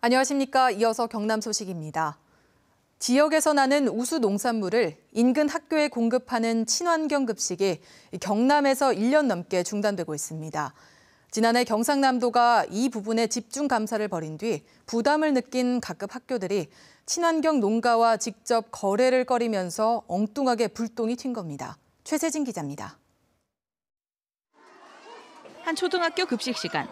안녕하십니까. 이어서 경남 소식입니다. 지역에서 나는 우수 농산물을 인근 학교에 공급하는 친환경 급식이 경남에서 1년 넘게 중단되고 있습니다. 지난해 경상남도가 이 부분에 집중 감사를 벌인 뒤 부담을 느낀 각급 학교들이 친환경 농가와 직접 거래를 꺼리면서 엉뚱하게 불똥이 튄 겁니다. 최세진 기자입니다. 한 초등학교 급식 시간.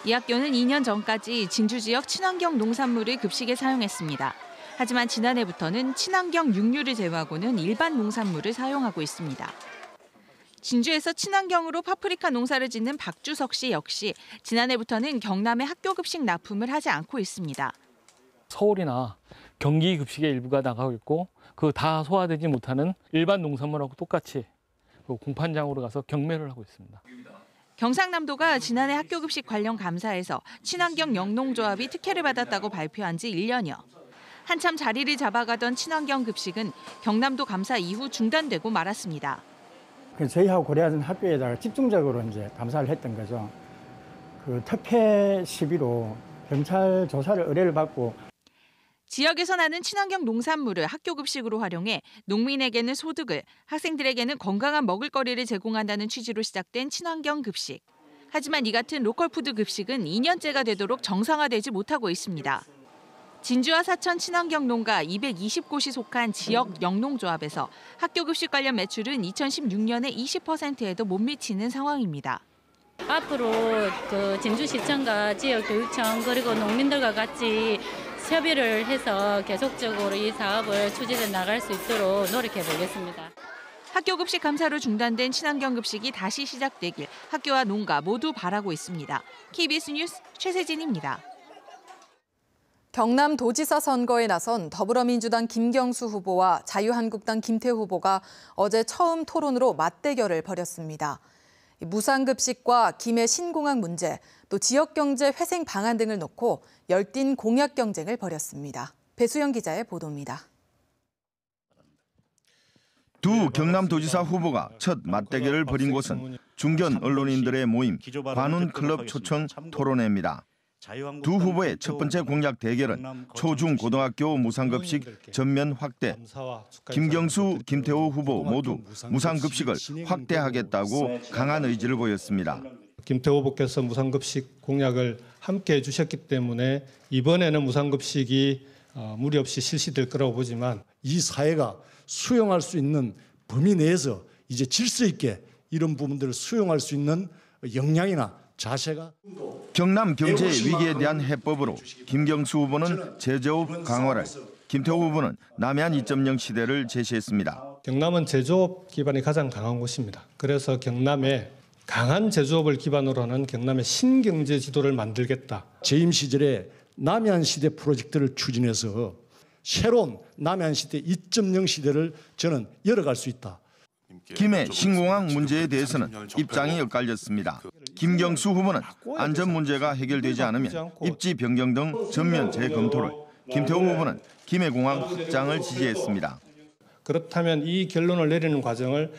이 학교는 2년 전까지 진주 지역 친환경 농산물을 급식에 사용했습니다. 하지만 지난해부터는 친환경 육류를 제외하고는 일반 농산물을 사용하고 있습니다. 진주에서 친환경으로 파프리카 농사를 짓는 박주석 씨 역시 지난해부터는 경남의 학교 급식 납품을 하지 않고 있습니다. 서울이나 경기 급식의 일부가 나가고 있고 그 다 소화되지 못하는 일반 농산물하고 똑같이 공판장으로 가서 경매를 하고 있습니다. 경상남도가 지난해 학교 급식 관련 감사에서 친환경 영농조합이 특혜를 받았다고 발표한 지 1년여. 한참 자리를 잡아가던 친환경 급식은 경남도 감사 이후 중단되고 말았습니다. 저희하고 고려하는 학교에다가 집중적으로 이제 감사를 했던 거죠. 그 특혜 시비로 경찰 조사를 의뢰를 받고 지역에서 나는 친환경 농산물을 학교 급식으로 활용해 농민에게는 소득을, 학생들에게는 건강한 먹을거리를 제공한다는 취지로 시작된 친환경 급식. 하지만 이 같은 로컬푸드 급식은 2년째가 되도록 정상화되지 못하고 있습니다. 진주와 사천 친환경 농가 220곳이 속한 지역 영농조합에서 학교 급식 관련 매출은 2016년에 20%에도 못 미치는 상황입니다. 앞으로 진주시청과 지역교육청 그리고 농민들과 같이 협의를 해서 계속적으로 이 사업을 추진해 나갈 수 있도록 노력해 보겠습니다. 학교 급식 감사로 중단된 친환경 급식이 다시 시작되길 학교와 농가 모두 바라고 있습니다. KBS 뉴스 최세진입니다. 경남도지사 선거에 나선 더불어민주당 김경수 후보와 자유한국당 김태우 후보가 어제 처음 토론으로 맞대결을 벌였습니다. 무상급식과 김해 신공항 문제, 또 지역경제 회생 방안 등을 놓고 열띤 공약 경쟁을 벌였습니다. 배수영 기자의 보도입니다. 두 경남도지사 후보가 첫 맞대결을 벌인 곳은 중견 언론인들의 모임 관훈클럽 초청 토론회입니다. 두 후보의 첫 번째 공약 대결은 초중고등학교 무상급식 전면 확대. 김경수, 김태우 후보 모두 무상급식을 확대하겠다고 강한 의지를 보였습니다. 김태우 후보께서 무상급식 공약을 함께 해주셨기 때문에 이번에는 무상급식이 무리 없이 실시될 거라고 보지만 이 사회가 수용할 수 있는 범위 내에서 이제 질서 있게 이런 부분들을 수용할 수 있는 역량이나 자세가 경남 경제 위기에 대한 해법으로 김경수 후보는 제조업 강화를, 김태우 후보는 남해안 2.0 시대를 제시했습니다. 경남은 제조업 기반이 가장 강한 곳입니다. 그래서 경남에 강한 제조업을 기반으로 하는 경남의 신경제 지도를 만들겠다. 재임 시절에 남해안 시대 프로젝트를 추진해서 새로운 남해안 시대 2.0 시대를 저는 열어갈 수 있다. 김해 신공항 문제에 대해서는 입장이 엇갈렸습니다. 김경수 후보는 안전 문제가 해결되지 않으면 입지 변경 등 전면 재검토를, 김태우 후보는 김해공항 확장을 지지했습니다. 그렇다면 이 결론을 내리는 과정을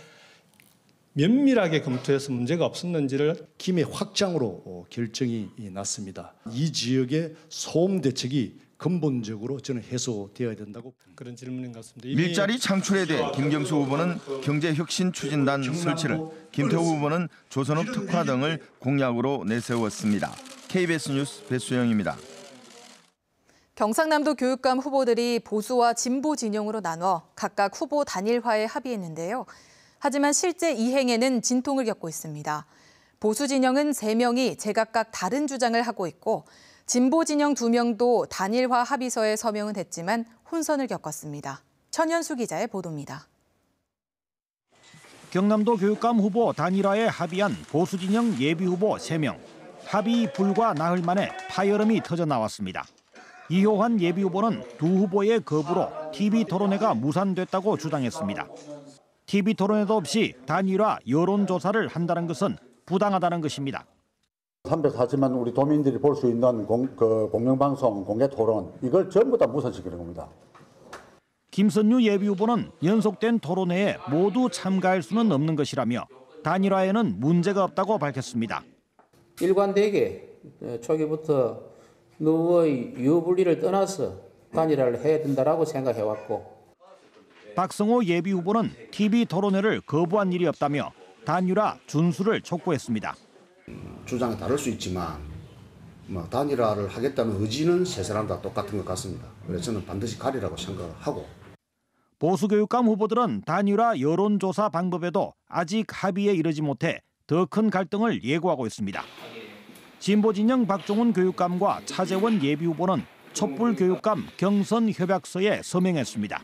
면밀하게 검토해서 문제가 없었는지를 김해 확장으로 결정이 났습니다. 이 지역의 소음 대책이 근본적으로 저는 해소되어야 된다고 그런 질문인 것 같습니다. 일자리 창출에 대해 김경수 후보는 경제혁신추진단 설치를, 김태우 후보는 조선업 특화 등을 공약으로 내세웠습니다. KBS 뉴스 배수영입니다. 경상남도 교육감 후보들이 보수와 진보 진영으로 나눠 각각 후보 단일화에 합의했는데요. 하지만 실제 이행에는 진통을 겪고 있습니다. 보수 진영은 3명이 제각각 다른 주장을 하고 있고 진보 진영 2명도 단일화 합의서에 서명은 했지만 혼선을 겪었습니다. 천연수 기자의 보도입니다. 경남도 교육감 후보 단일화에 합의한 보수 진영 예비 후보 3명. 합의 불과 나흘 만에 파열음이 터져 나왔습니다. 이효환 예비 후보는 두 후보의 거부로 TV 토론회가 무산됐다고 주장했습니다. TV 토론회도 없이 단일화 여론조사를 한다는 것은 부당하다는 것입니다. 340만 우리 도민들이 볼 수 있는 공영방송, 공개토론 이걸 전부 다 무산시키는 겁니다. 김선유 예비 후보는 연속된 토론회에 모두 참가할 수는 없는 것이라며 단일화에는 문제가 없다고 밝혔습니다. 일관되게 초기부터 노의 유분리를 떠나서 단일화를 해야 된다라고 생각해왔고. 박성호 예비후보는 TV 토론회를 거부한 일이 없다며 단일화 준수를 촉구했습니다. 주장이 다를 수 있지만 단일화를 하겠다는 의지는 세 사람 다 똑같은 것 같습니다. 그래서 저는 반드시 가리라고 생각하고. 보수교육감 후보들은 단일화 여론조사 방법에도 아직 합의에 이르지 못해 더 큰 갈등을 예고하고 있습니다. 진보진영 박종훈 교육감과 차재원 예비후보는 촛불 교육감 경선 협약서에 서명했습니다.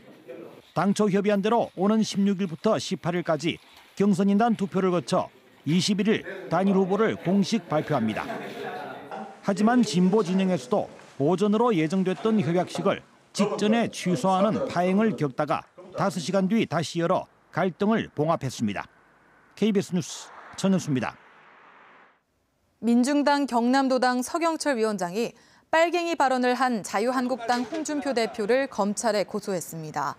당초 협의한 대로 오는 16일부터 18일까지 경선인단 투표를 거쳐 21일 단일 후보를 공식 발표합니다. 하지만 진보 진영에서도 오전으로 예정됐던 협약식을 직전에 취소하는 파행을 겪다가 5시간 뒤 다시 열어 갈등을 봉합했습니다. KBS 뉴스 전현수입니다. 민중당 경남도당 서경철 위원장이 빨갱이 발언을 한 자유한국당 홍준표 대표를 검찰에 고소했습니다.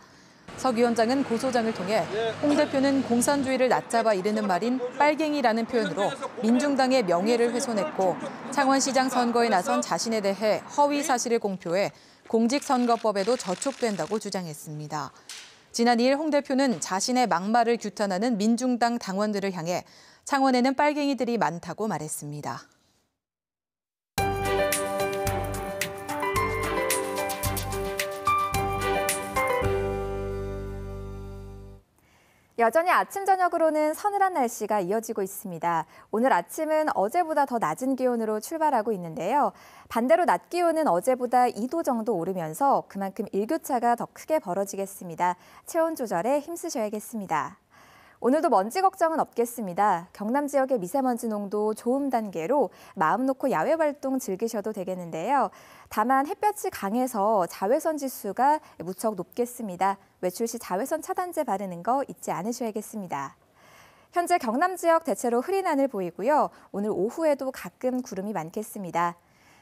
석 위원장은 고소장을 통해 홍 대표는 공산주의를 낮잡아 이르는 말인 빨갱이라는 표현으로 민중당의 명예를 훼손했고 창원시장 선거에 나선 자신에 대해 허위 사실을 공표해 공직선거법에도 저촉된다고 주장했습니다. 지난 2일 홍 대표는 자신의 막말을 규탄하는 민중당 당원들을 향해 창원에는 빨갱이들이 많다고 말했습니다. 여전히 아침 저녁으로는 서늘한 날씨가 이어지고 있습니다. 오늘 아침은 어제보다 더 낮은 기온으로 출발하고 있는데요. 반대로 낮 기온은 어제보다 2도 정도 오르면서 그만큼 일교차가 더 크게 벌어지겠습니다. 체온 조절에 힘쓰셔야겠습니다. 오늘도 먼지 걱정은 없겠습니다. 경남 지역의 미세먼지 농도 좋음 단계로 마음 놓고 야외 활동 즐기셔도 되겠는데요. 다만 햇볕이 강해서 자외선 지수가 무척 높겠습니다. 외출 시 자외선 차단제 바르는 거 잊지 않으셔야겠습니다. 현재 경남 지역 대체로 흐린 하늘 보이고요. 오늘 오후에도 가끔 구름이 많겠습니다.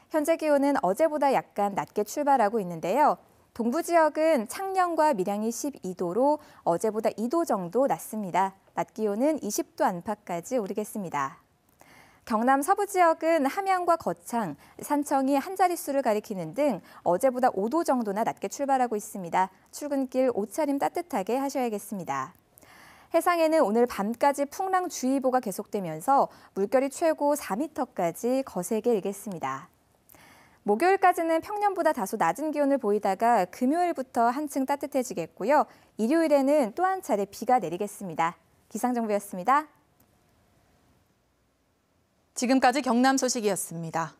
현재 기온은 어제보다 약간 낮게 출발하고 있는데요. 동부 지역은 창녕과 밀양이 12도로 어제보다 2도 정도 낮습니다. 낮 기온은 20도 안팎까지 오르겠습니다. 경남 서부 지역은 함양과 거창, 산청이 한 자릿수를 가리키는 등 어제보다 5도 정도나 낮게 출발하고 있습니다. 출근길 옷차림 따뜻하게 하셔야겠습니다. 해상에는 오늘 밤까지 풍랑주의보가 계속되면서 물결이 최고 4m까지 거세게 일겠습니다. 목요일까지는 평년보다 다소 낮은 기온을 보이다가 금요일부터 한층 따뜻해지겠고요. 일요일에는 또 한 차례 비가 내리겠습니다. 기상정보였습니다. 지금까지 경남 소식이었습니다.